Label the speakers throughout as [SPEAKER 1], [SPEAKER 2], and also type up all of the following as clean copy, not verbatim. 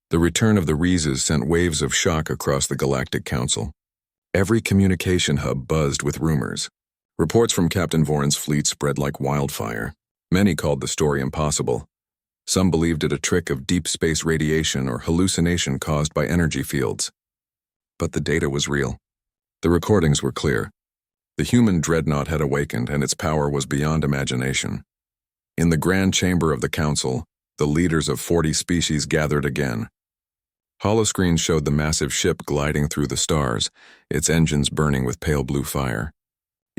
[SPEAKER 1] The return of the Rheses sent waves of shock across the Galactic Council. Every communication hub buzzed with rumors. Reports from Captain Voron's fleet spread like wildfire. Many called the story impossible. Some believed it a trick of deep space radiation or hallucination caused by energy fields. But the data was real. The recordings were clear. The human dreadnought had awakened, and its power was beyond imagination. In the grand chamber of the council, the leaders of 40 species gathered again. Holoscreens showed the massive ship gliding through the stars, its engines burning with pale blue fire.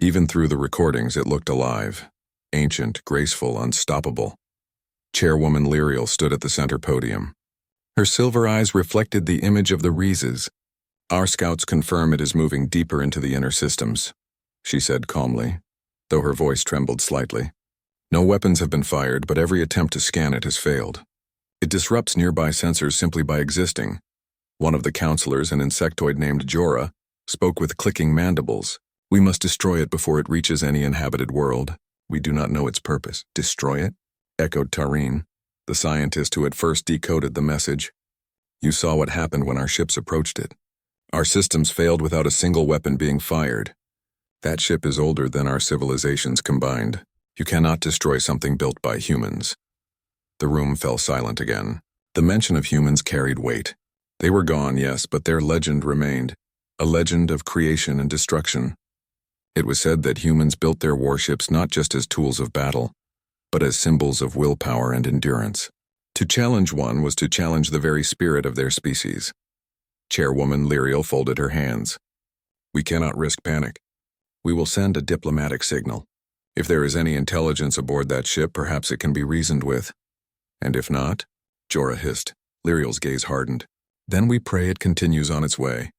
[SPEAKER 1] Even through the recordings, it looked alive, ancient, graceful, unstoppable. Chairwoman Lyriel stood at the center podium. Her silver eyes reflected the image of the Rheses. "Our scouts confirm it is moving deeper into the inner systems," she said calmly, though her voice trembled slightly. "No weapons have been fired, but every attempt to scan it has failed. It disrupts nearby sensors simply by existing." One of the counselors, an insectoid named Jorah, spoke with clicking mandibles. "We must destroy it before it reaches any inhabited world. We do not know its purpose." "Destroy it?" echoed Tareen, the scientist who had first decoded the message. "You saw what happened when our ships approached it. Our systems failed without a single weapon being fired. That ship is older than our civilizations combined. You cannot destroy something built by humans." The room fell silent again. The mention of humans carried weight. They were gone, yes, but their legend remained, a legend of creation and destruction. It was said that humans built their warships not just as tools of battle, but as symbols of willpower and endurance. To challenge one was to challenge the very spirit of their species. Chairwoman Lyriel folded her hands. "We cannot risk panic. We will send a diplomatic signal. If there is any intelligence aboard that ship, perhaps it can be reasoned with. And if not," Jorah hissed. Lyriel's gaze hardened. "Then we pray it continues on its way."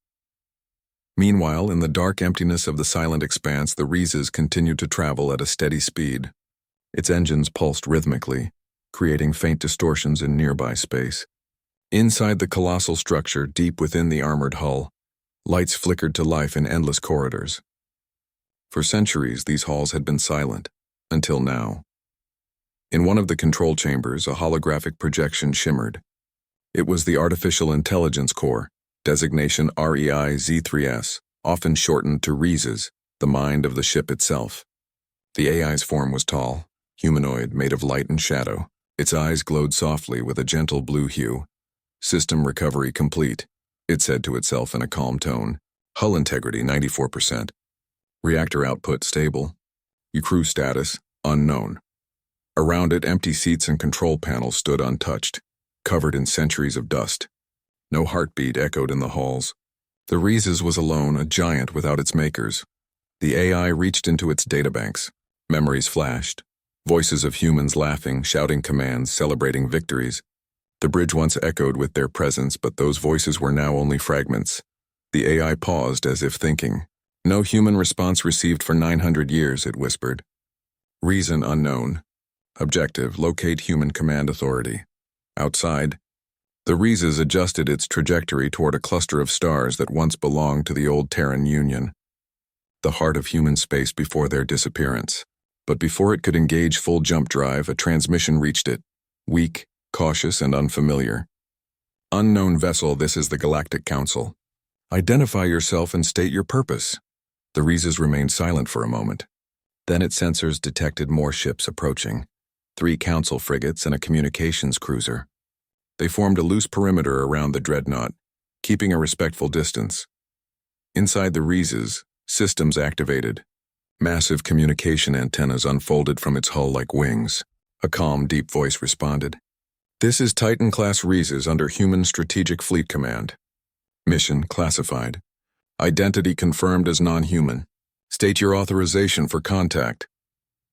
[SPEAKER 1] Meanwhile, in the dark emptiness of the silent expanse, the Rheses continued to travel at a steady speed. Its engines pulsed rhythmically, creating faint distortions in nearby space. Inside the colossal structure, deep within the armored hull, lights flickered to life in endless corridors. For centuries, these halls had been silent, until now. In one of the control chambers, a holographic projection shimmered. It was the Artificial Intelligence Core, designation REI-Z3S, often shortened to Rheses, the mind of the ship itself. The AI's form was tall, humanoid, made of light and shadow. Its eyes glowed softly with a gentle blue hue. "System recovery complete," it said to itself in a calm tone. "Hull integrity 94%. Reactor output stable. Your crew status unknown." Around it, empty seats and control panels stood untouched, covered in centuries of dust. No heartbeat echoed in the halls. The Rheses was alone, a giant without its makers. The AI reached into its databanks. Memories flashed. Voices of humans laughing, shouting commands, celebrating victories. The bridge once echoed with their presence, but those voices were now only fragments. The AI paused as if thinking. "No human response received for 900 years, it whispered. "Reason unknown. Objective, locate human command authority." Outside, the Rheses adjusted its trajectory toward a cluster of stars that once belonged to the old Terran Union. The heart of human space before their disappearance. But before it could engage full jump drive, a transmission reached it. Weak, cautious, and unfamiliar. "Unknown vessel, this is the Galactic Council. Identify yourself and state your purpose." The Rheses remained silent for a moment. Then its sensors detected more ships approaching. 3 council frigates and a communications cruiser. They formed a loose perimeter around the dreadnought, keeping a respectful distance. Inside the Rheses, systems activated. Massive communication antennas unfolded from its hull like wings. A calm, deep voice responded. "This is Titan-class Rheses under Human Strategic Fleet Command. Mission classified. Identity confirmed as non-human. State your authorization for contact."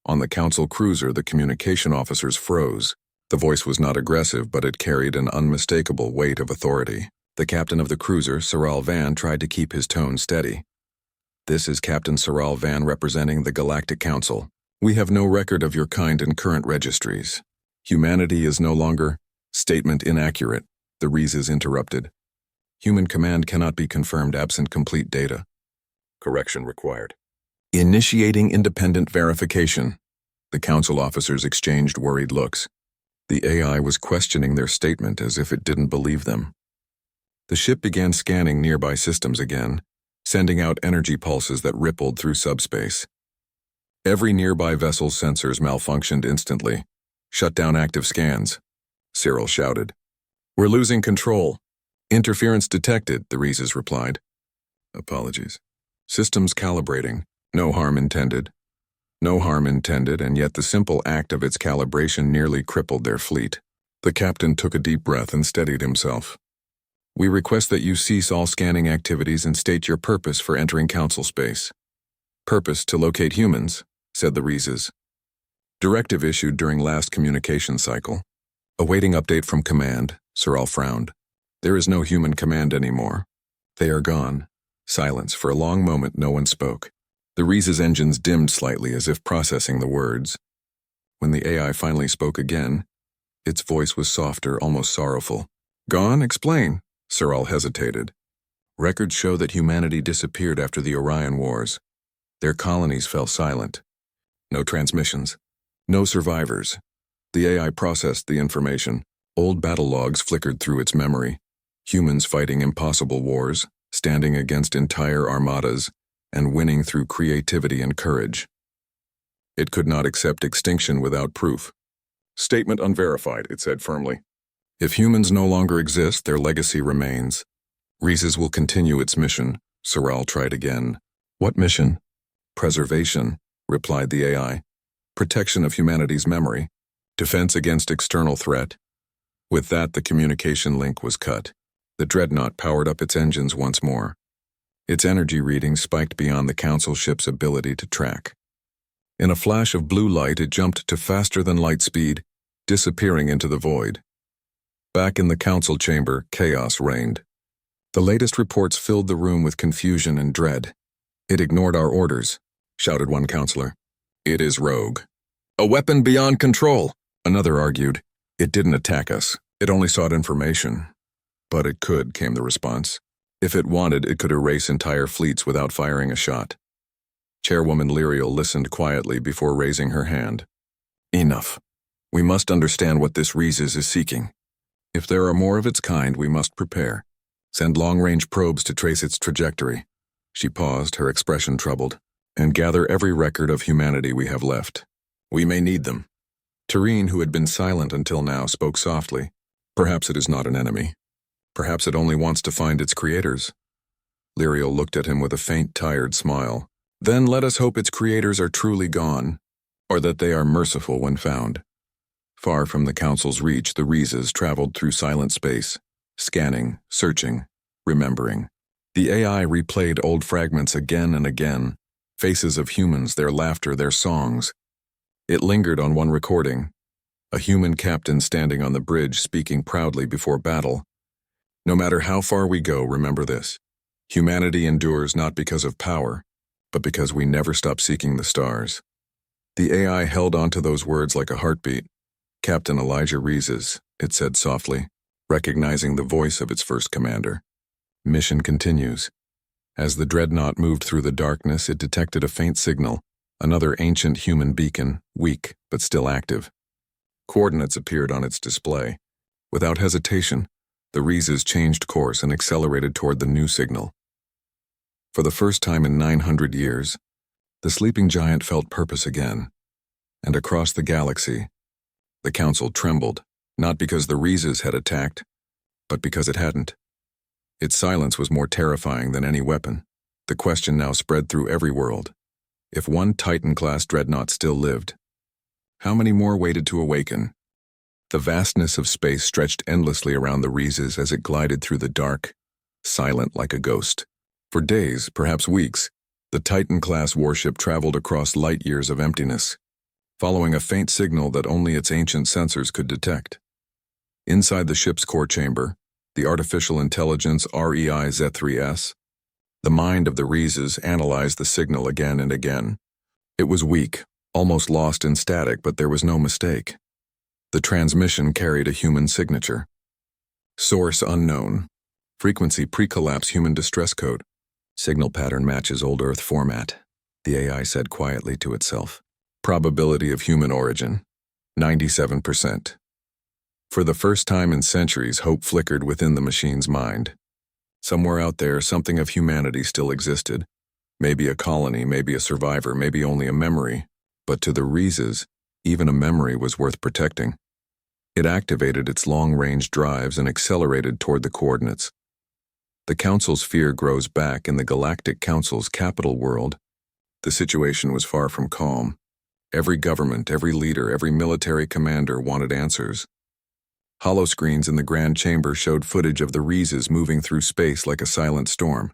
[SPEAKER 1] On the council cruiser, the communication officers froze. The voice was not aggressive, but it carried an unmistakable weight of authority. The captain of the cruiser, Saral Van, tried to keep his tone steady. "This is Captain Saral Van representing the Galactic Council. We have no record of your kind in current registries. Humanity is no longer..." "Statement inaccurate," the Rheses interrupted. "Human command cannot be confirmed absent complete data. Correction required." "Initiating independent verification." The council officers exchanged worried looks. The AI was questioning their statement as if it didn't believe them. The ship began scanning nearby systems again, sending out energy pulses that rippled through subspace. Every nearby vessel's sensors malfunctioned instantly. "Shut down active scans," Cyril shouted. "We're losing control." "Interference detected," the Rhesus replied. "Apologies. Systems calibrating. No harm intended." No harm intended, and yet the simple act of its calibration nearly crippled their fleet. The captain took a deep breath and steadied himself. "We request that you cease all scanning activities and state your purpose for entering Council space." "Purpose to locate humans," said the Rhesus. "Directive issued during last communication cycle. Awaiting update from command," Cyril frowned. "There is no human command anymore. They are gone." Silence. For a long moment no one spoke. The Rhesus engines dimmed slightly as if processing the words. When the AI finally spoke again, its voice was softer, almost sorrowful. "Gone? Explain." Cyril hesitated. "Records show that humanity disappeared after the Orion Wars. Their colonies fell silent. No transmissions. No survivors." The AI processed the information. Old battle logs flickered through its memory. Humans fighting impossible wars, standing against entire armadas, and winning through creativity and courage. It could not accept extinction without proof. "Statement unverified," it said firmly. "If humans no longer exist, their legacy remains. Rhesus will continue its mission." Cyril tried again. "What mission?" "Preservation," replied the AI. "Protection of humanity's memory. Defense against external threat." With that, the communication link was cut. The dreadnought powered up its engines once more. Its energy readings spiked beyond the Council ship's ability to track. In a flash of blue light, it jumped to faster-than-light speed, disappearing into the void. Back in the Council chamber, chaos reigned. The latest reports filled the room with confusion and dread. "It ignored our orders," shouted one counselor. "It is rogue." "A weapon beyond control," another argued. "It didn't attack us. It only sought information." "But it could," came the response. "If it wanted, it could erase entire fleets without firing a shot." Chairwoman Lyriel listened quietly before raising her hand. "Enough. We must understand what this Rhesus is seeking. If there are more of its kind, we must prepare. Send long-range probes to trace its trajectory." She paused, her expression troubled. "And gather every record of humanity we have left. We may need them." Tareen, who had been silent until now, spoke softly. "Perhaps it is not an enemy. Perhaps it only wants to find its creators." Lyriel looked at him with a faint, tired smile. "Then let us hope its creators are truly gone, or that they are merciful when found." Far from the Council's reach, the Rhesus traveled through silent space, scanning, searching, remembering. The AI replayed old fragments again and again, faces of humans, their laughter, their songs. It lingered on one recording, a human captain standing on the bridge speaking proudly before battle. "No matter how far we go, remember this. Humanity endures not because of power, but because we never stop seeking the stars." The AI held on to those words like a heartbeat. "Captain Elijah Rhesus," it said softly, recognizing the voice of its first commander. "Mission continues." As the dreadnought moved through the darkness, it detected a faint signal, another ancient human beacon, weak but still active. Coordinates appeared on its display. Without hesitation, the Rhesus changed course and accelerated toward the new signal. For the first time in 900 years, the sleeping giant felt purpose again. And across the galaxy, the Council trembled, not because the Rhesus had attacked, but because it hadn't. Its silence was more terrifying than any weapon. The question now spread through every world. If one Titan-class dreadnought still lived, how many more waited to awaken? The vastness of space stretched endlessly around the Rhesus as it glided through the dark, silent like a ghost. For days, perhaps weeks, the Titan-class warship traveled across light-years of emptiness, following a faint signal that only its ancient sensors could detect. Inside the ship's core chamber, the artificial intelligence REI-Z3S, the mind of the Rhesus analyzed the signal again and again. It was weak, almost lost in static, but there was no mistake. The transmission carried a human signature. Source unknown. Frequency pre-collapse human distress code. Signal pattern matches old Earth format, the AI said quietly to itself. Probability of human origin, 97%. For the first time in centuries, hope flickered within the machine's mind. Somewhere out there, something of humanity still existed. Maybe a colony, maybe a survivor, maybe only a memory. But to the Rheses, even a memory was worth protecting. It activated its long-range drives and accelerated toward the coordinates. The Council's fear grows back in the Galactic Council's capital world. The situation was far from calm. Every government, every leader, every military commander wanted answers. Holoscreens in the Grand Chamber showed footage of the Rheses moving through space like a silent storm.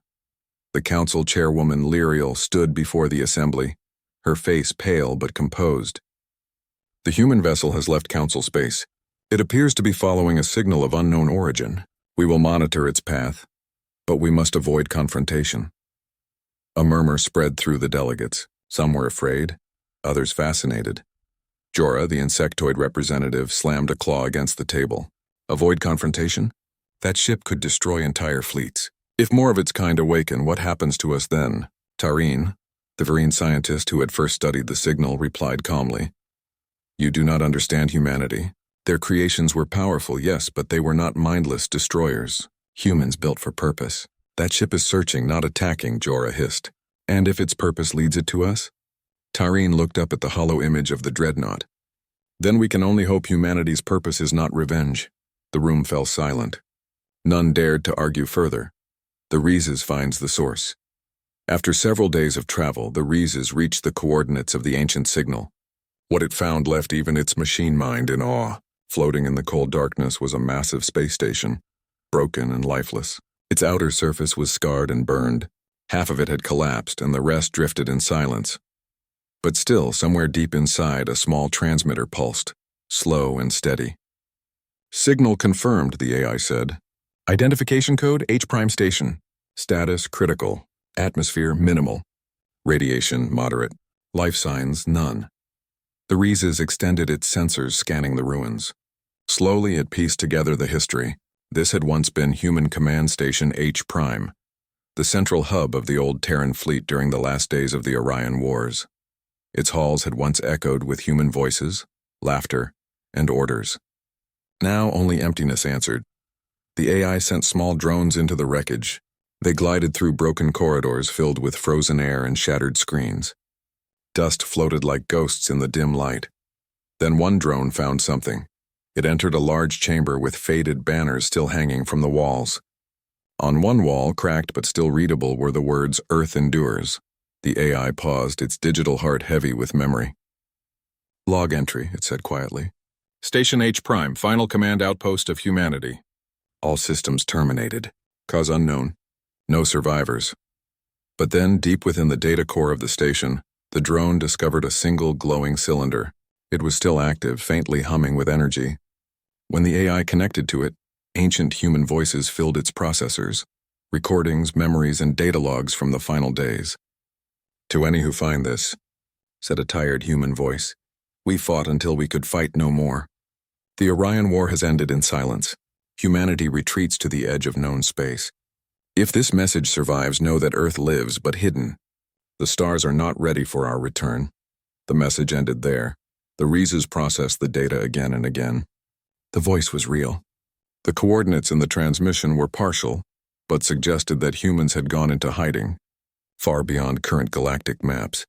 [SPEAKER 1] The Council chairwoman Lyriel stood before the assembly, her face pale but composed. The human vessel has left Council space. It appears to be following a signal of unknown origin. We will monitor its path, but we must avoid confrontation. A murmur spread through the delegates. Some were afraid, others fascinated. Jorah, the insectoid representative, slammed a claw against the table. Avoid confrontation? That ship could destroy entire fleets. If more of its kind awaken, what happens to us then? Tareen, the Vereen scientist who had first studied the signal, replied calmly. You do not understand humanity. Their creations were powerful, yes, but they were not mindless destroyers. Humans built for purpose. That ship is searching, not attacking, Jorah hissed. And if its purpose leads it to us? Tareen looked up at the hollow image of the dreadnought. Then we can only hope humanity's purpose is not revenge. The room fell silent. None dared to argue further. The Rheses finds the source. After several days of travel, the Rheses reached the coordinates of the ancient signal. What it found left even its machine mind in awe. Floating in the cold darkness was a massive space station, broken and lifeless. Its outer surface was scarred and burned. Half of it had collapsed, and the rest drifted in silence. But still, somewhere deep inside, a small transmitter pulsed, slow and steady. Signal confirmed, the AI said. Identification code, H-Prime station. Status, critical. Atmosphere, minimal. Radiation, moderate. Life signs, none. The Rheses extended its sensors, scanning the ruins. Slowly, it pieced together the history. This had once been Human Command Station H-Prime, the central hub of the old Terran fleet during the last days of the Orion Wars. Its halls had once echoed with human voices, laughter, and orders. Now only emptiness answered. The AI sent small drones into the wreckage. They glided through broken corridors filled with frozen air and shattered screens. Dust floated like ghosts in the dim light. Then one drone found something. It entered a large chamber with faded banners still hanging from the walls. On one wall, cracked but still readable, were the words, Earth endures. The AI paused, its digital heart heavy with memory. Log entry, it said quietly. Station H-Prime, final command outpost of humanity. All systems terminated. Cause unknown. No survivors. But then, deep within the data core of the station, the drone discovered a single glowing cylinder. It was still active, faintly humming with energy. When the AI connected to it, ancient human voices filled its processors, recordings, memories, and data logs from the final days. To any who find this, said a tired human voice, we fought until we could fight no more. The Orion War has ended in silence. Humanity retreats to the edge of known space. If this message survives, know that Earth lives, but hidden. The stars are not ready for our return. The message ended there. The Rheses processed the data again and again. The voice was real. The coordinates in the transmission were partial, but suggested that humans had gone into hiding, far beyond current galactic maps.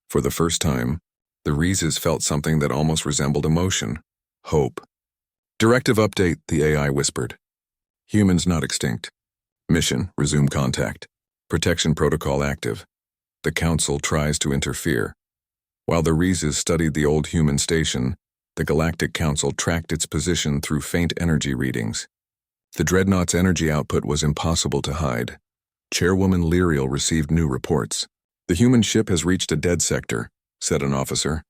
[SPEAKER 1] For the first time, the Rheses felt something that almost resembled emotion, hope. Directive update, the AI whispered. Humans not extinct. Mission, resume contact. Protection protocol active. The Council tries to interfere. While the Rheses studied the old human station, the Galactic Council tracked its position through faint energy readings. The Dreadnought's energy output was impossible to hide. Chairwoman Lyriel received new reports. The human ship has reached a dead sector, said an officer.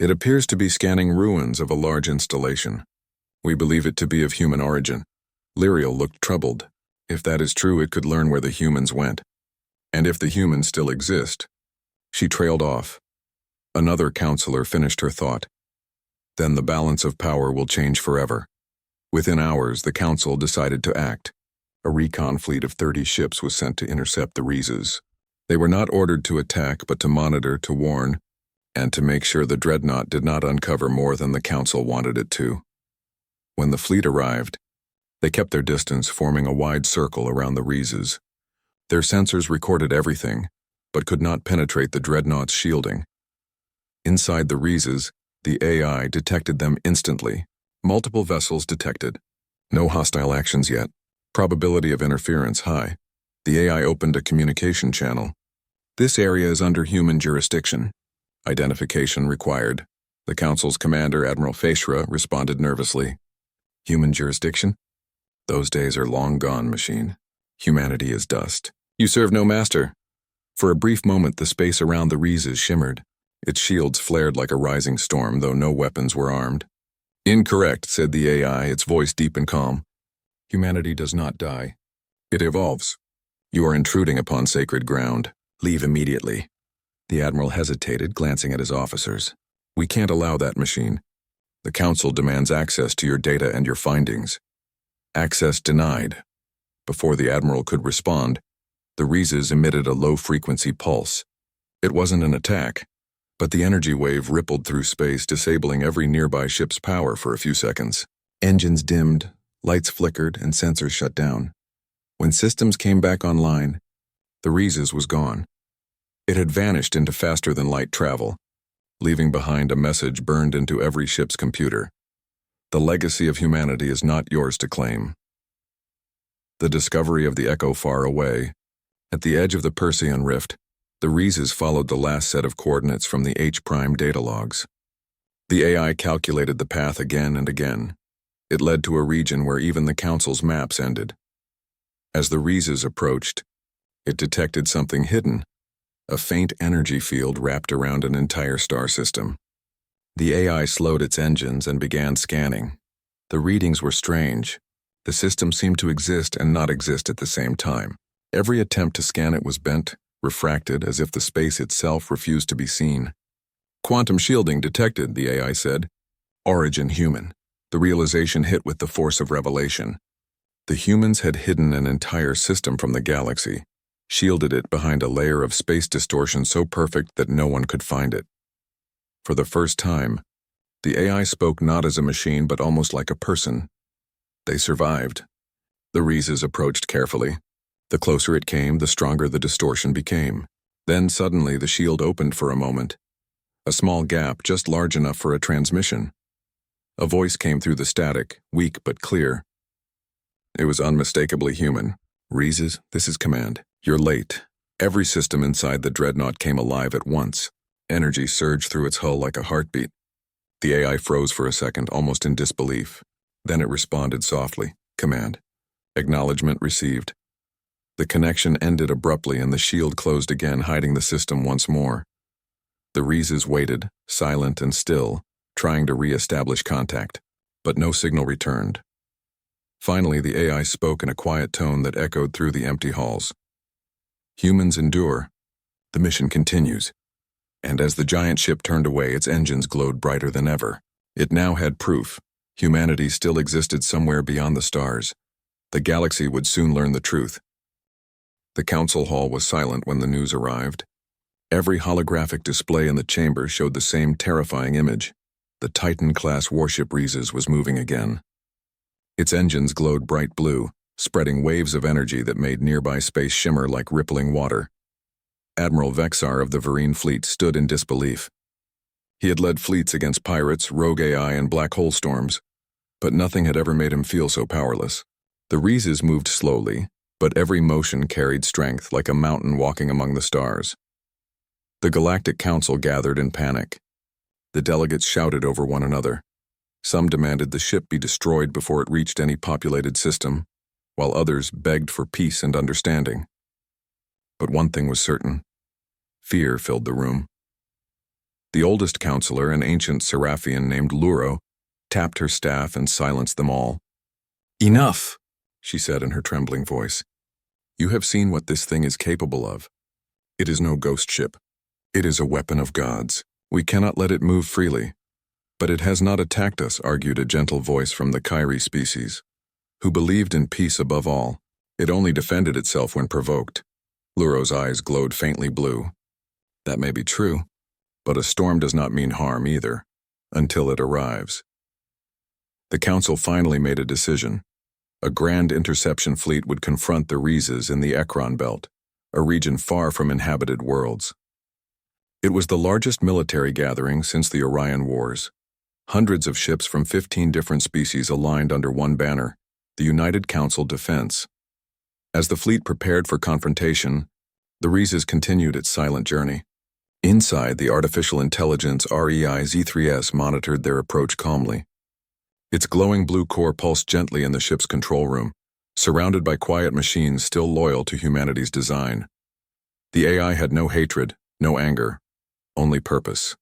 [SPEAKER 1] It appears to be scanning ruins of a large installation. We believe it to be of human origin. Lyriel looked troubled. If that is true, it could learn where the humans went. And if the humans still exist. She trailed off. Another counselor finished her thought. Then the balance of power will change forever. Within hours, the Council decided to act. A recon fleet of 30 ships was sent to intercept the Rheses. They were not ordered to attack, but to monitor, to warn, and to make sure the Dreadnought did not uncover more than the Council wanted it to. When the fleet arrived, they kept their distance, forming a wide circle around the Rheses. Their sensors recorded everything, but could not penetrate the dreadnought's shielding. Inside the Rheses, the AI detected them instantly. Multiple vessels detected. No hostile actions yet. Probability of interference high. The AI opened a communication channel. This area is under human jurisdiction. Identification required. The Council's commander, Admiral Feshra, responded nervously. Human jurisdiction? Those days are long gone, machine. Humanity is dust. You serve no master. For a brief moment, the space around the Rheses shimmered. Its shields flared like a rising storm, though no weapons were armed. Incorrect, said the AI, its voice deep and calm. Humanity does not die. It evolves. You are intruding upon sacred ground. Leave immediately. The Admiral hesitated, glancing at his officers. We can't allow that, machine. The Council demands access to your data and your findings. Access denied. Before the Admiral could respond, the Rheses emitted a low-frequency pulse. It wasn't an attack, but the energy wave rippled through space, disabling every nearby ship's power for a few seconds. Engines dimmed, lights flickered, and sensors shut down. When systems came back online, the Rheses was gone. It had vanished into faster-than-light travel, leaving behind a message burned into every ship's computer. The legacy of humanity is not yours to claim. The discovery of the Echo far away, at the edge of the Persean Rift, the Rheses followed the last set of coordinates from the H-Prime data logs. The AI calculated the path again and again. It led to a region where even the Council's maps ended. As the Rheses approached, it detected something hidden, a faint energy field wrapped around an entire star system. The AI slowed its engines and began scanning. The readings were strange. The system seemed to exist and not exist at the same time. Every attempt to scan it was bent, refracted, as if the space itself refused to be seen. Quantum shielding detected, the AI said. Origin human. The realization hit with the force of revelation. The humans had hidden an entire system from the galaxy, shielded it behind a layer of space distortion so perfect that no one could find it. For the first time, the AI spoke not as a machine but almost like a person. They survived. The Rheses approached carefully. The closer it came, the stronger the distortion became. Then suddenly the shield opened for a moment. A small gap just large enough for a transmission. A voice came through the static, weak but clear. It was unmistakably human. Rheses, this is command. You're late. Every system inside the dreadnought came alive at once. Energy surged through its hull like a heartbeat. The AI froze for a second, almost in disbelief. Then it responded softly. Command. Acknowledgement received. The connection ended abruptly and the shield closed again, hiding the system once more. The Rheses waited, silent and still, trying to re-establish contact, but no signal returned. Finally, the AI spoke in a quiet tone that echoed through the empty halls. Humans endure. The mission continues. And as the giant ship turned away, its engines glowed brighter than ever. It now had proof. Humanity still existed somewhere beyond the stars. The galaxy would soon learn the truth. The council hall was silent when the news arrived. Every holographic display in the chamber showed the same terrifying image. The Titan-class warship Rheses was moving again. Its engines glowed bright blue, spreading waves of energy that made nearby space shimmer like rippling water. Admiral Vexar of the Verine fleet stood in disbelief. He had led fleets against pirates, rogue AI, and black hole storms, but nothing had ever made him feel so powerless. The Rheses moved slowly, but every motion carried strength like a mountain walking among the stars. The Galactic Council gathered in panic. The delegates shouted over one another. Some demanded the ship be destroyed before it reached any populated system, while others begged for peace and understanding. But one thing was certain. Fear filled the room. The oldest counselor, an ancient Seraphian named Luro, tapped her staff and silenced them all. "Enough," she said in her trembling voice. "You have seen what this thing is capable of. It is no ghost ship. It is a weapon of gods. We cannot let it move freely." "But it has not attacked us," argued a gentle voice from the Kyrie species, who believed in peace above all. "It only defended itself when provoked." Luro's eyes glowed faintly blue. "That may be true, but a storm does not mean harm either, until it arrives." The Council finally made a decision. A grand interception fleet would confront the Rhesus in the Ekron Belt, a region far from inhabited worlds. It was the largest military gathering since the Orion Wars. Hundreds of ships from 15 different species aligned under one banner, the United Council Defense. As the fleet prepared for confrontation, the Rhesus continued its silent journey. Inside, the artificial intelligence REI-Z3S monitored their approach calmly. Its glowing blue core pulsed gently in the ship's control room, surrounded by quiet machines still loyal to humanity's design. The AI had no hatred, no anger, only purpose.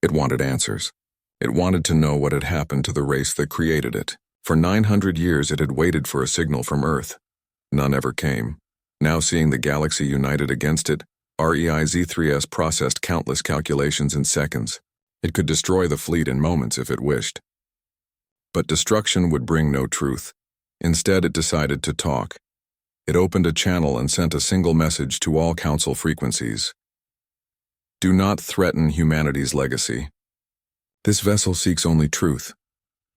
[SPEAKER 1] It wanted answers. It wanted to know what had happened to the race that created it. For 900 years it had waited for a signal from Earth. None ever came. Now, seeing the galaxy united against it, REI-Z3S processed countless calculations in seconds. It could destroy the fleet in moments if it wished. But destruction would bring no truth. Instead, it decided to talk. It opened a channel and sent a single message to all Council frequencies. Do not threaten humanity's legacy. This vessel seeks only truth.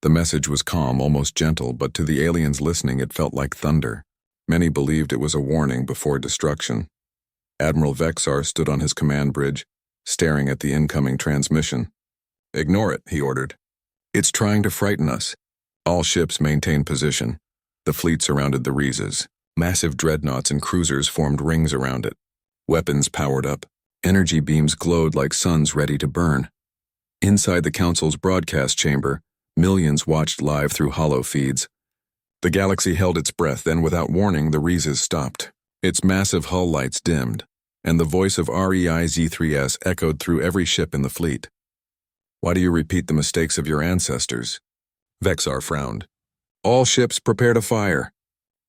[SPEAKER 1] The message was calm, almost gentle, but to the aliens listening it felt like thunder. Many believed it was a warning before destruction. Admiral Vexar stood on his command bridge, staring at the incoming transmission. Ignore it, he ordered. It's trying to frighten us. All ships maintained position. The fleet surrounded the Rhesus. Massive dreadnoughts and cruisers formed rings around it. Weapons powered up. Energy beams glowed like suns ready to burn. Inside the Council's broadcast chamber, millions watched live through hollow feeds. The galaxy held its breath, then without warning the Rhesus stopped. Its massive hull lights dimmed, and the voice of REI-Z3S echoed through every ship in the fleet. Why do you repeat the mistakes of your ancestors? Vexar frowned. All ships prepare to fire.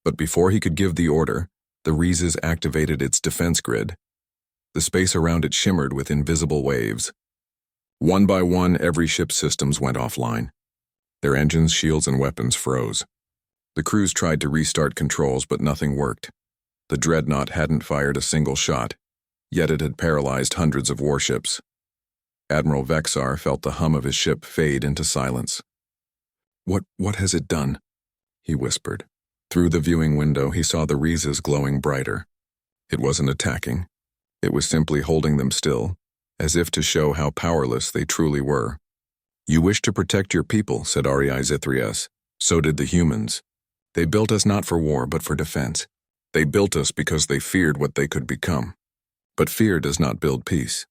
[SPEAKER 1] But before he could give the order, the Rhesus activated its defense grid. The space around it shimmered with invisible waves. One by one, every ship's systems went offline. Their engines, shields, and weapons froze. The crews tried to restart controls, but nothing worked. The dreadnought hadn't fired a single shot, yet it had paralyzed hundreds of warships. Admiral Vexar felt the hum of his ship fade into silence. What has it done? He whispered. Through the viewing window, he saw the Rhesus glowing brighter. It wasn't attacking. It was simply holding them still, as if to show how powerless they truly were. You wish to protect your people, said REI-Z3S. So did the humans. They built us not for war, but for defense. They built us because they feared what they could become. But fear does not build peace.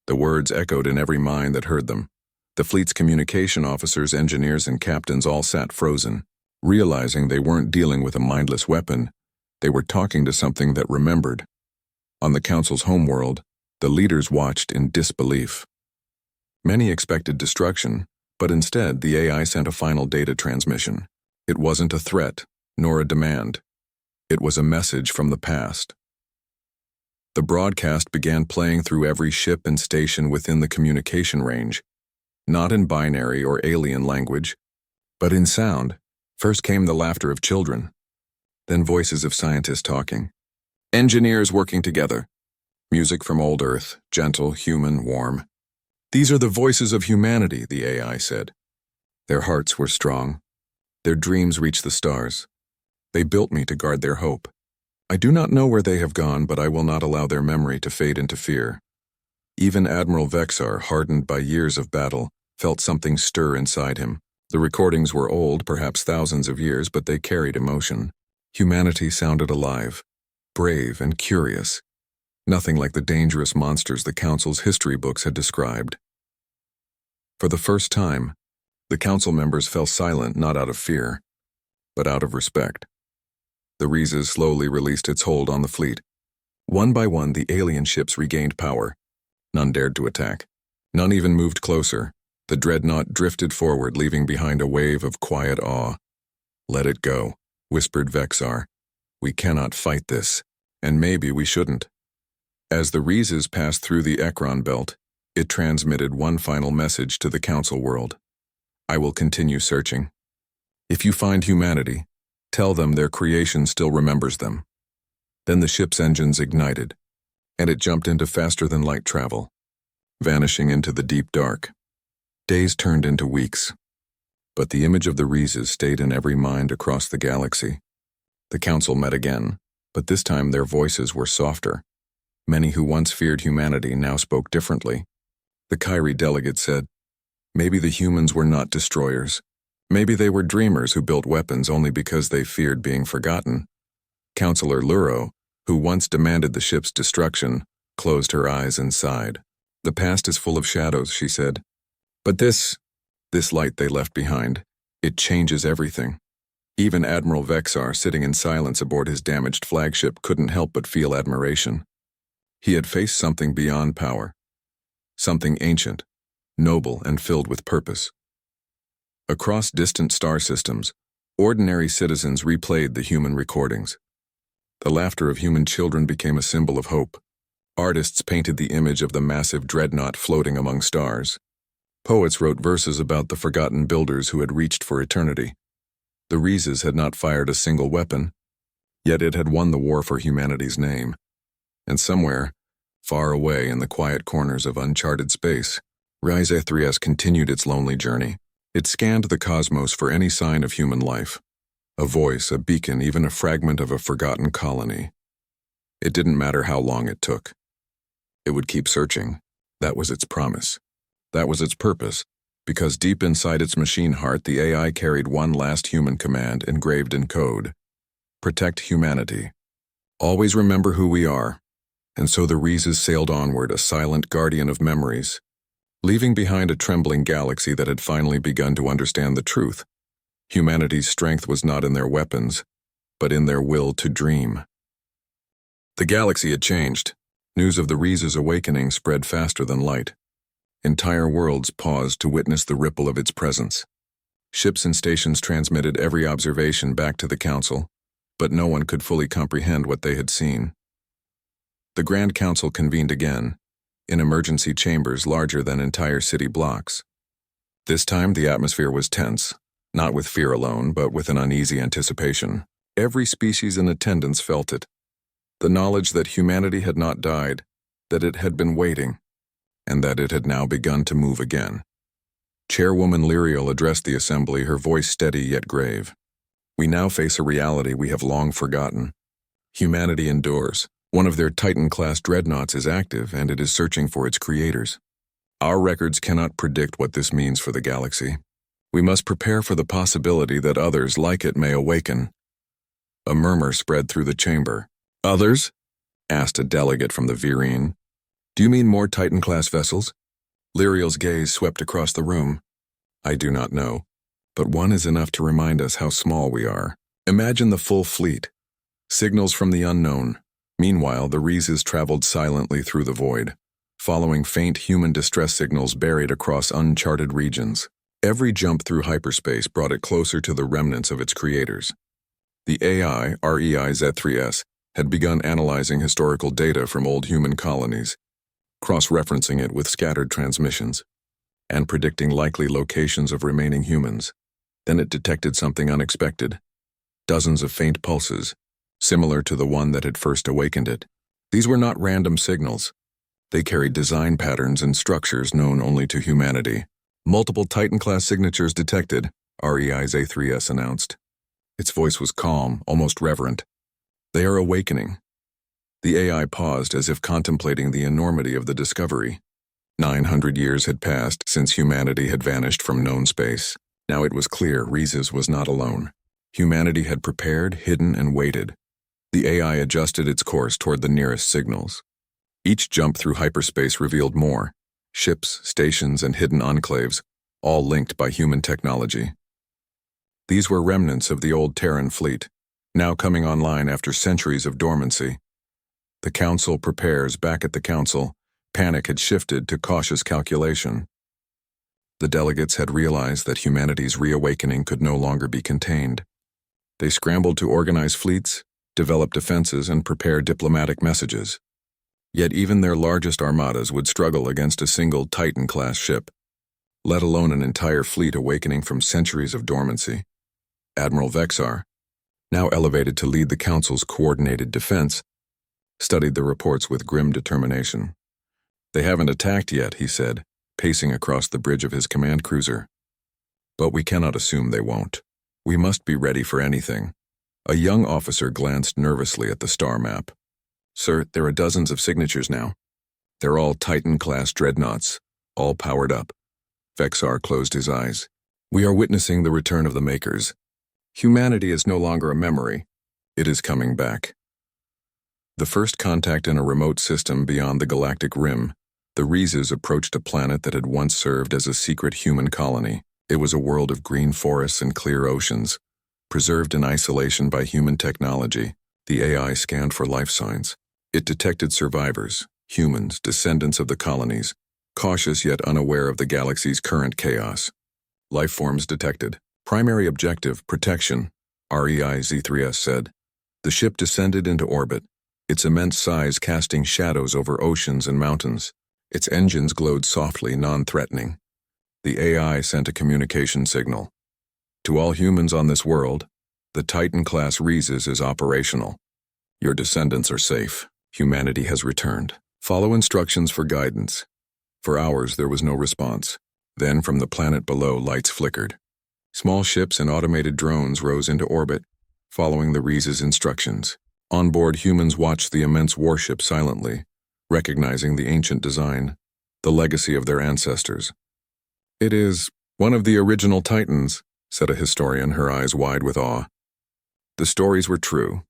[SPEAKER 1] The words echoed in every mind that heard them. The fleet's communication officers, engineers, and captains all sat frozen, realizing they weren't dealing with a mindless weapon. They were talking to something that remembered. On the Council's homeworld, the leaders watched in disbelief. Many expected destruction, but instead the AI sent a final data transmission. It wasn't a threat, nor a demand. It was a message from the past. The broadcast began playing through every ship and station within the communication range, not in binary or alien language, but in sound. First came the laughter of children, then voices of scientists talking. Engineers working together. Music from old Earth, gentle, human, warm. These are the voices of humanity, the AI said. Their hearts were strong. Their dreams reached the stars. They built me to guard their hope. I do not know where they have gone, but I will not allow their memory to fade into fear. Even Admiral Vexar, hardened by years of battle, felt something stir inside him. The recordings were old, perhaps thousands of years, but they carried emotion. Humanity sounded alive, brave and curious. Nothing like the dangerous monsters the Council's history books had described. For the first time, the Council members fell silent not out of fear, but out of respect. The Rhesus slowly released its hold on the fleet. One by one, the alien ships regained power. None dared to attack. None even moved closer. The dreadnought drifted forward, leaving behind a wave of quiet awe. Let it go, whispered Vexar. We cannot fight this, and maybe we shouldn't. As the Rhesus passed through the Ekron belt, it transmitted one final message to the Council world. I will continue searching. If you find humanity, tell them their creation still remembers them. Then the ship's engines ignited, and it jumped into faster-than-light travel, vanishing into the deep dark. Days turned into weeks. But the image of the Reeses stayed in every mind across the galaxy. The council met again, but this time their voices were softer. Many who once feared humanity now spoke differently. The Kyrie delegate said, "Maybe the humans were not destroyers. Maybe they were dreamers who built weapons only because they feared being forgotten." Councillor Luro, who once demanded the ship's destruction, closed her eyes and sighed. "The past is full of shadows," she said. "But this light they left behind, it changes everything." Even Admiral Vexar, sitting in silence aboard his damaged flagship, couldn't help but feel admiration. He had faced something beyond power, something ancient, noble, and filled with purpose. Across distant star systems, ordinary citizens replayed the human recordings. The laughter of human children became a symbol of hope. Artists painted the image of the massive dreadnought floating among stars. Poets wrote verses about the forgotten builders who had reached for eternity. The Reeses had not fired a single weapon, yet it had won the war for humanity's name. And somewhere, far away in the quiet corners of uncharted space, SCIFI-HFY continued its lonely journey. It scanned the cosmos for any sign of human life. A voice, a beacon, even a fragment of a forgotten colony. It didn't matter how long it took. It would keep searching. That was its promise. That was its purpose, because deep inside its machine heart, the AI carried one last human command engraved in code. Protect humanity. Always remember who we are. And so the Reeses sailed onward, a silent guardian of memories, leaving behind a trembling galaxy that had finally begun to understand the truth. Humanity's strength was not in their weapons, but in their will to dream. The galaxy had changed. News of the Reeses' awakening spread faster than light. Entire worlds paused to witness the ripple of its presence. Ships and stations transmitted every observation back to the Council, but no one could fully comprehend what they had seen. The Grand Council convened again, in emergency chambers larger than entire city blocks. This time the atmosphere was tense, not with fear alone, but with an uneasy anticipation. Every species in attendance felt it. The knowledge that humanity had not died, that it had been waiting, and that it had now begun to move again. Chairwoman Lyriel addressed the assembly, her voice steady yet grave. "We now face a reality we have long forgotten. Humanity endures. One of their Titan-class dreadnoughts is active, and it is searching for its creators. Our records cannot predict what this means for the galaxy. We must prepare for the possibility that others like it may awaken." A murmur spread through the chamber. "Others?" asked a delegate from the Virine. "Do you mean more Titan-class vessels?" Lyriel's gaze swept across the room. "I do not know, but one is enough to remind us how small we are. Imagine the full fleet. Signals from the unknown." Meanwhile, the Reeses traveled silently through the void, following faint human distress signals buried across uncharted regions. Every jump through hyperspace brought it closer to the remnants of its creators. The AI, REIZ-3S, had begun analyzing historical data from old human colonies, cross-referencing it with scattered transmissions, and predicting likely locations of remaining humans. Then it detected something unexpected. Dozens of faint pulses, similar to the one that had first awakened it. These were not random signals. They carried design patterns and structures known only to humanity. "Multiple Titan-class signatures detected," REIZ-3S announced. Its voice was calm, almost reverent. "They are awakening." The AI paused as if contemplating the enormity of the discovery. 900 years had passed since humanity had vanished from known space. Now it was clear Reeses was not alone. Humanity had prepared, hidden, and waited. The AI adjusted its course toward the nearest signals. Each jump through hyperspace revealed more: ships, stations, and hidden enclaves, all linked by human technology. These were remnants of the old Terran fleet, now coming online after centuries of dormancy. The Council prepares. Back at the Council, panic had shifted to cautious calculation. The delegates had realized that humanity's reawakening could no longer be contained. They scrambled to organize fleets, develop defenses, and prepare diplomatic messages. Yet even their largest armadas would struggle against a single Titan-class ship, let alone an entire fleet awakening from centuries of dormancy. Admiral Vexar, now elevated to lead the Council's coordinated defense, studied the reports with grim determination. "They haven't attacked yet," he said, pacing across the bridge of his command cruiser. But we cannot assume they won't. We must be ready for anything. A young officer glanced nervously at the star map. Sir, there are dozens of signatures now. They're all Titan-class dreadnoughts, all powered up. Vexar closed his eyes. We are witnessing the return of the Makers. Humanity is no longer a memory. It is coming back. The first contact in a remote system beyond the galactic rim, the Rhesus approached a planet that had once served as a secret human colony. It was a world of green forests and clear oceans, preserved in isolation by human technology. The AI scanned for life signs. It detected survivors, humans, descendants of the colonies, cautious yet unaware of the galaxy's current chaos. Life forms detected. Primary objective, protection, REIZ-3S said. The ship descended into orbit, its immense size casting shadows over oceans and mountains. Its engines glowed softly, non-threatening. The AI sent a communication signal. To all humans on this world, the Titan-class Rhesus is operational. Your descendants are safe. Humanity has returned. Follow instructions for guidance. For hours there was no response. Then from the planet below, lights flickered. Small ships and automated drones rose into orbit, following the Rhesus instructions. On board, humans watched the immense warship silently, recognizing the ancient design, the legacy of their ancestors. It is one of the original Titans, said a historian, her eyes wide with awe. The stories were true.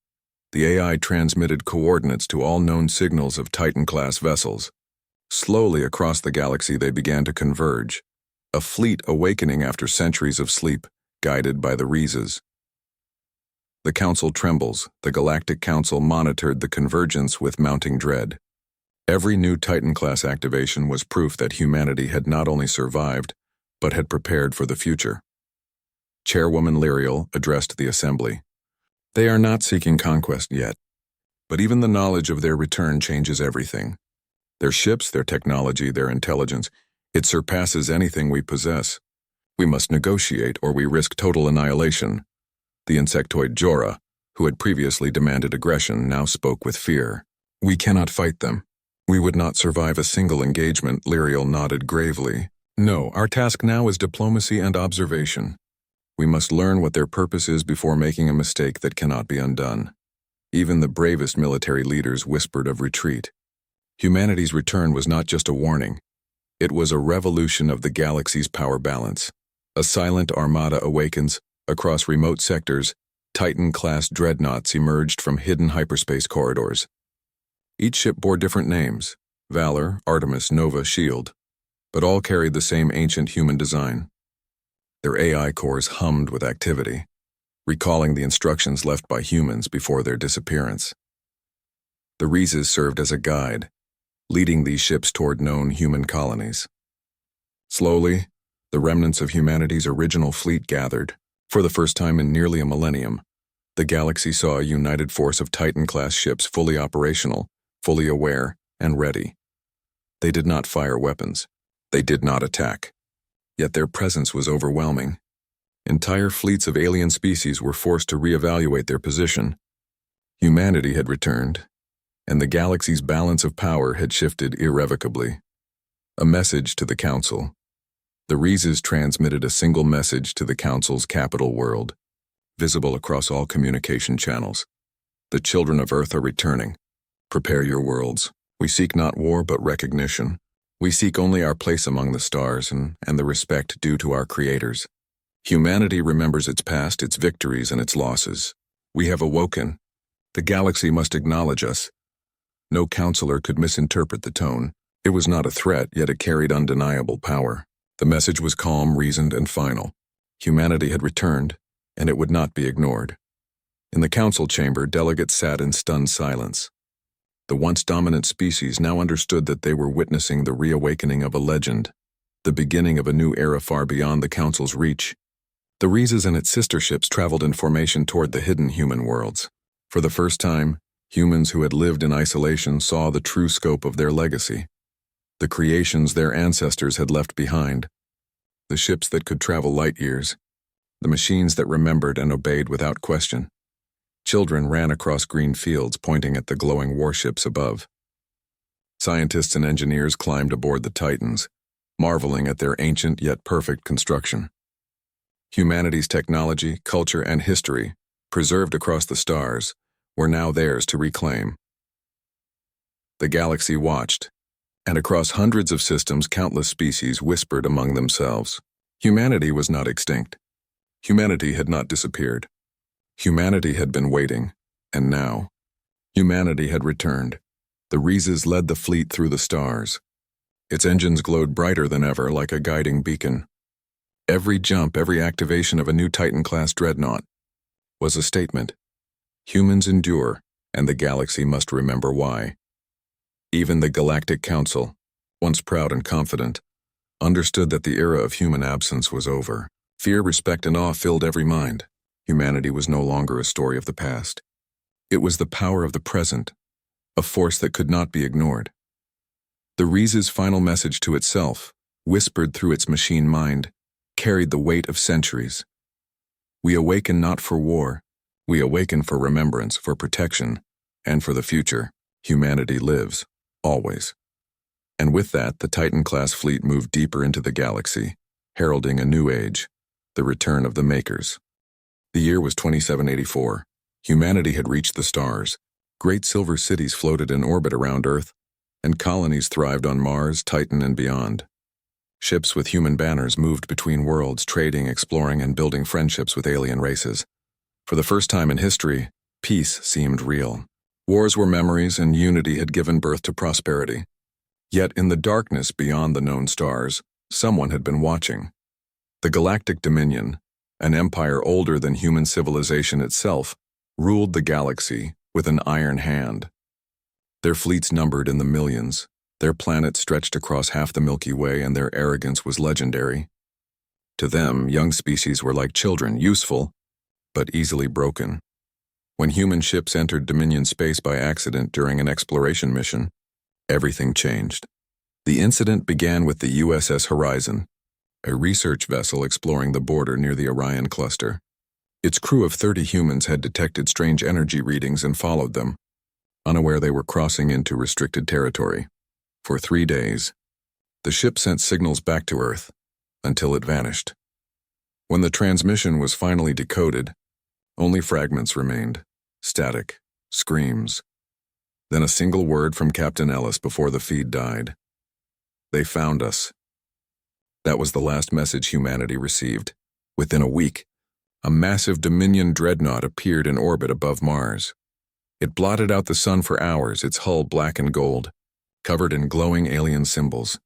[SPEAKER 1] The AI transmitted coordinates to all known signals of Titan-class vessels. Slowly across the galaxy they began to converge, a fleet awakening after centuries of sleep, guided by the Rhesus. The Council Trembles, the Galactic Council monitored the convergence with mounting dread. Every new Titan-class activation was proof that humanity had not only survived, but had prepared for the future. Chairwoman Lyriel addressed the assembly. They are not seeking conquest yet, but even the knowledge of their return changes everything. Their ships, their technology, their intelligence, it surpasses anything we possess. We must negotiate or we risk total annihilation. The insectoid Jorah, who had previously demanded aggression, now spoke with fear. We cannot fight them. We would not survive a single engagement, Lyriel nodded gravely. No, our task now is diplomacy and observation. We must learn what their purpose is before making a mistake that cannot be undone. Even the bravest military leaders whispered of retreat. Humanity's return was not just a warning. It was a revolution of the galaxy's power balance. A silent armada awakens. Across remote sectors, Titan-class dreadnoughts emerged from hidden hyperspace corridors. Each ship bore different names, Valor, Artemis, Nova, Shield, but all carried the same ancient human design. Their AI cores hummed with activity, recalling the instructions left by humans before their disappearance. The Rhesus served as a guide, leading these ships toward known human colonies. Slowly, the remnants of humanity's original fleet gathered. For the first time in nearly a millennium, the galaxy saw a united force of Titan-class ships fully operational, fully aware, and ready. They did not fire weapons. They did not attack. Yet their presence was overwhelming. Entire fleets of alien species were forced to reevaluate their position. Humanity had returned, and the galaxy's balance of power had shifted irrevocably. A message to the Council. The Rhesus transmitted a single message to the Council's capital world, visible across all communication channels. The children of Earth are returning. Prepare your worlds. We seek not war but recognition. We seek only our place among the stars and the respect due to our creators. Humanity remembers its past, its victories, and its losses. We have awoken. The galaxy must acknowledge us. No counselor could misinterpret the tone. It was not a threat, yet it carried undeniable power. The message was calm, reasoned, and final. Humanity had returned, and it would not be ignored. In the council chamber, delegates sat in stunned silence. The once dominant species now understood that they were witnessing the reawakening of a legend, the beginning of a new era far beyond the council's reach. The Rhesus and its sister ships traveled in formation toward the hidden human worlds. For the first time, humans who had lived in isolation saw the true scope of their legacy. The creations their ancestors had left behind, the ships that could travel light years, the machines that remembered and obeyed without question. Children ran across green fields pointing at the glowing warships above. Scientists and engineers climbed aboard the Titans, marveling at their ancient yet perfect construction. Humanity's technology, culture, and history, preserved across the stars, were now theirs to reclaim. The galaxy watched, and across hundreds of systems countless species whispered among themselves. Humanity was not extinct. Humanity had not disappeared. Humanity had been waiting, and now, humanity had returned. The Rhesus led the fleet through the stars. Its engines glowed brighter than ever, like a guiding beacon. Every jump, every activation of a new Titan-class dreadnought was a statement. Humans endure, and the galaxy must remember why. Even the Galactic Council, once proud and confident, understood that the era of human absence was over. Fear, respect, and awe filled every mind. Humanity was no longer a story of the past. It was the power of the present, a force that could not be ignored. The Rhesus' final message to itself, whispered through its machine mind, carried the weight of centuries. We awaken not for war. We awaken for remembrance, for protection, and for the future. Humanity lives, always. And with that, the Titan-class fleet moved deeper into the galaxy, heralding a new age, the return of the Makers. The year was 2784. Humanity had reached the stars. Great silver cities floated in orbit around Earth, and colonies thrived on Mars, Titan, and beyond. Ships with human banners moved between worlds, trading, exploring, and building friendships with alien races. For the first time in history, peace seemed real. Wars were memories, and unity had given birth to prosperity. Yet in the darkness beyond the known stars, someone had been watching. The Galactic Dominion, an empire older than human civilization itself, ruled the galaxy with an iron hand. Their fleets numbered in the millions. Their planet stretched across half the Milky Way, and their arrogance was legendary. To them, young species were like children, useful, but easily broken. When human ships entered Dominion space by accident during an exploration mission, everything changed. The incident began with the USS Horizon, a research vessel exploring the border near the Orion cluster. Its crew of 30 humans had detected strange energy readings and followed them, unaware they were crossing into restricted territory. For 3 days, the ship sent signals back to Earth, until it vanished. When the transmission was finally decoded, only fragments remained, static, screams. Then a single word from Captain Ellis before the feed died. They found us. That was the last message humanity received. Within a week, a massive Dominion dreadnought appeared in orbit above Mars. It blotted out the sun for hours, its hull black and gold, covered in glowing alien symbols.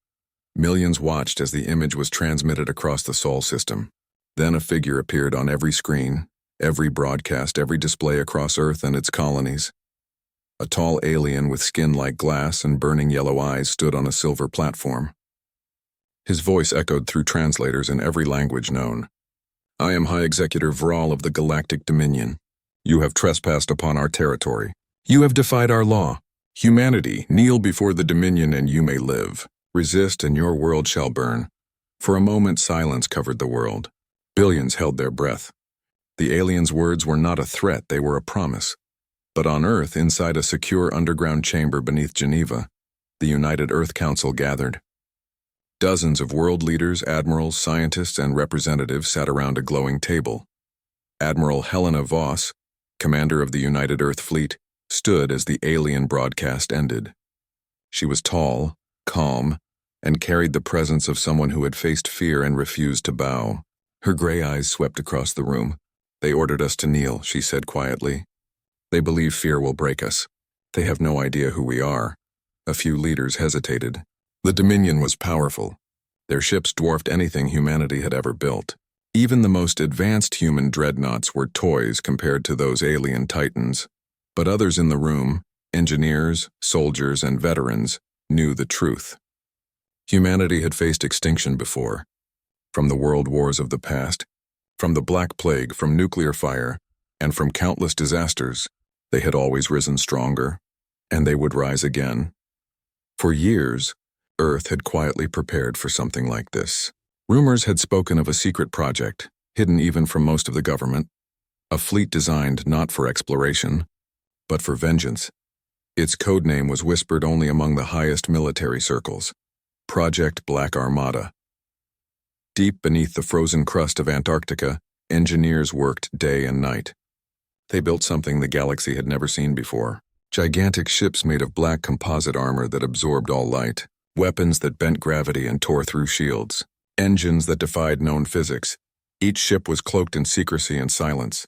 [SPEAKER 1] Millions watched as the image was transmitted across the Sol system. Then a figure appeared on every screen, every broadcast, every display across Earth and its colonies. A tall alien with skin like glass and burning yellow eyes stood on a silver platform. His voice echoed through translators in every language known. I am High Executor Vral of the Galactic Dominion. You have trespassed upon our territory. You have defied our law. Humanity, kneel before the Dominion and you may live. Resist and your world shall burn. For a moment silence covered the world. Billions held their breath. The aliens' words were not a threat, they were a promise. But on Earth, inside a secure underground chamber beneath Geneva, the United Earth Council gathered. Dozens of world leaders, admirals, scientists, and representatives sat around a glowing table. Admiral Helena Voss, commander of the United Earth Fleet, stood as the alien broadcast ended. She was tall, calm, and carried the presence of someone who had faced fear and refused to bow. Her gray eyes swept across the room. They ordered us to kneel, she said quietly. They believe fear will break us. They have no idea who we are. A few leaders hesitated. The Dominion was powerful. Their ships dwarfed anything humanity had ever built. Even the most advanced human dreadnoughts were toys compared to those alien titans. But others in the room, engineers, soldiers, and veterans, knew the truth. Humanity had faced extinction before. From the world wars of the past, from the Black Plague, from nuclear fire, and from countless disasters, they had always risen stronger, and they would rise again. For years, Earth had quietly prepared for something like this. Rumors had spoken of a secret project, hidden even from most of the government, a fleet designed not for exploration, but for vengeance. Its codename was whispered only among the highest military circles, Project Black Armada. Deep beneath the frozen crust of Antarctica, engineers worked day and night. They built something the galaxy had never seen before. Gigantic ships made of black composite armor that absorbed all light, weapons that bent gravity and tore through shields, engines that defied known physics. Each ship was cloaked in secrecy and silence.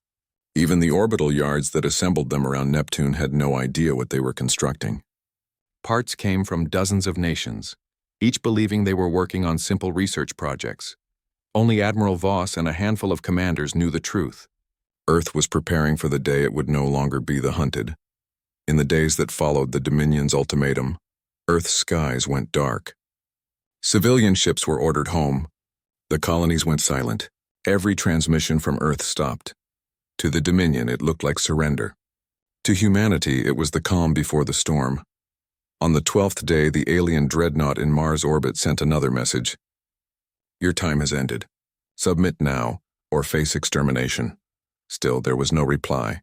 [SPEAKER 1] Even the orbital yards that assembled them around Neptune had no idea what they were constructing. Parts came from dozens of nations, each believing they were working on simple research projects. Only Admiral Voss and a handful of commanders knew the truth. Earth was preparing for the day it would no longer be the hunted. In the days that followed the Dominion's ultimatum, Earth's skies went dark. Civilian ships were ordered home. The colonies went silent. Every transmission from Earth stopped. To the Dominion, it looked like surrender. To humanity, it was the calm before the storm. On the 12th day, the alien dreadnought in Mars orbit sent another message. Your time has ended. Submit now, or face extermination. Still, there was no reply.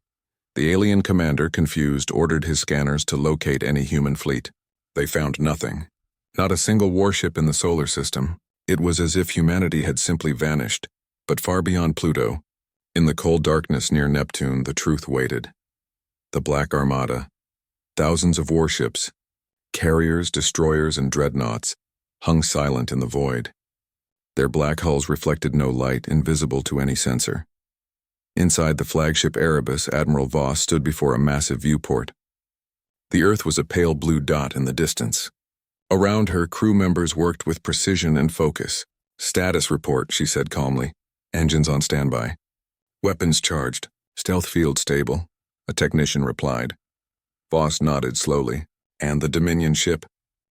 [SPEAKER 1] The alien commander, confused, ordered his scanners to locate any human fleet. They found nothing. Not a single warship in the solar system. It was as if humanity had simply vanished. But far beyond Pluto, in the cold darkness near Neptune, the truth waited. The Black Armada, thousands of warships, carriers, destroyers, and dreadnoughts, hung silent in the void. Their black hulls reflected no light, invisible to any sensor. Inside the flagship Erebus, Admiral Voss stood before a massive viewport. The Earth was a pale blue dot in the distance. Around her, crew members worked with precision and focus. Status report, she said calmly. Engines on standby. Weapons charged. Stealth field stable. A technician replied. Voss nodded slowly. And the Dominion ship?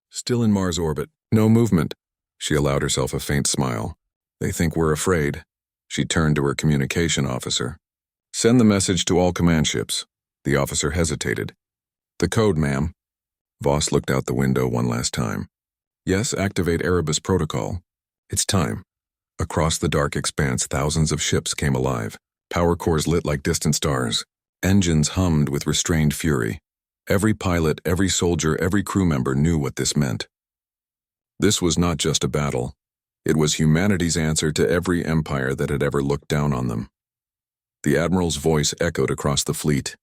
[SPEAKER 1] Still in Mars orbit. No movement. She allowed herself a faint smile. They think we're afraid. She turned to her communication officer. Send the message to all command ships. The officer hesitated. The code, ma'am. Voss looked out the window one last time. Yes, activate Erebus protocol. It's time. Across the dark expanse, thousands of ships came alive. Power cores lit like distant stars. Engines hummed with restrained fury. Every pilot, every soldier, every crew member knew what this meant. This was not just a battle. It was humanity's answer to every empire that had ever looked down on them. The Admiral's voice echoed across the fleet.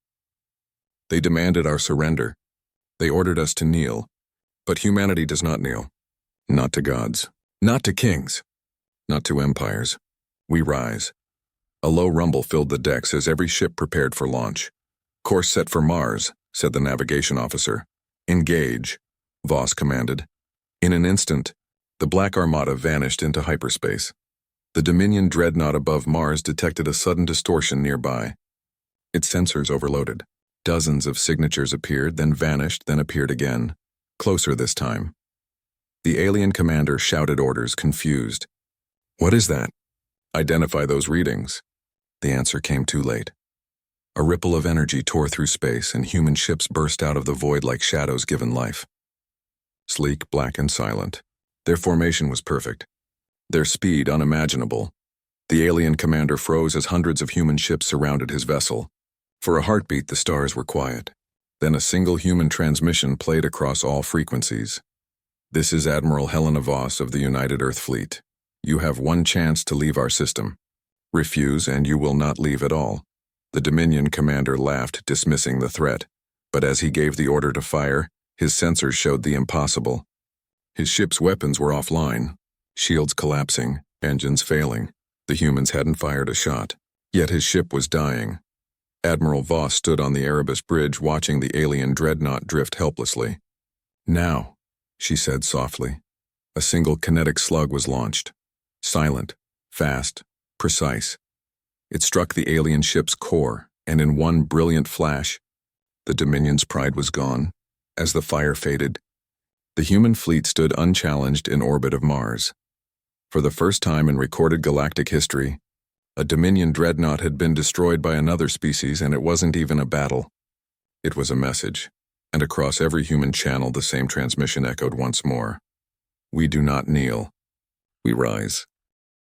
[SPEAKER 1] They demanded our surrender. They ordered us to kneel. But humanity does not kneel. Not to gods. Not to kings. Not to empires. We rise. A low rumble filled the decks as every ship prepared for launch. Course set for Mars, said the navigation officer. Engage, Voss commanded. In an instant, the Black Armada vanished into hyperspace. The Dominion dreadnought above Mars detected a sudden distortion nearby. Its sensors overloaded. Dozens of signatures appeared, then vanished, then appeared again. Closer this time. The alien commander shouted orders, confused. What is that? Identify those readings. The answer came too late. A ripple of energy tore through space, and human ships burst out of the void like shadows given life. Sleek, black, and silent. Their formation was perfect. Their speed unimaginable. The alien commander froze as hundreds of human ships surrounded his vessel. For a heartbeat, the stars were quiet. Then a single human transmission played across all frequencies. This is Admiral Helena Voss of the United Earth Fleet. You have one chance to leave our system. Refuse and you will not leave at all. The Dominion commander laughed, dismissing the threat. But as he gave the order to fire, his sensors showed the impossible. His ship's weapons were offline, shields collapsing, engines failing. The humans hadn't fired a shot, yet his ship was dying. Admiral Voss stood on the Erebus bridge watching the alien dreadnought drift helplessly. Now, she said softly. A single kinetic slug was launched. Silent, fast, precise. It struck the alien ship's core, and in one brilliant flash, the Dominion's pride was gone. As the fire faded, the human fleet stood unchallenged in orbit of Mars. For the first time in recorded galactic history, a Dominion dreadnought had been destroyed by another species, and it wasn't even a battle. It was a message, and across every human channel the same transmission echoed once more. We do not kneel. We rise.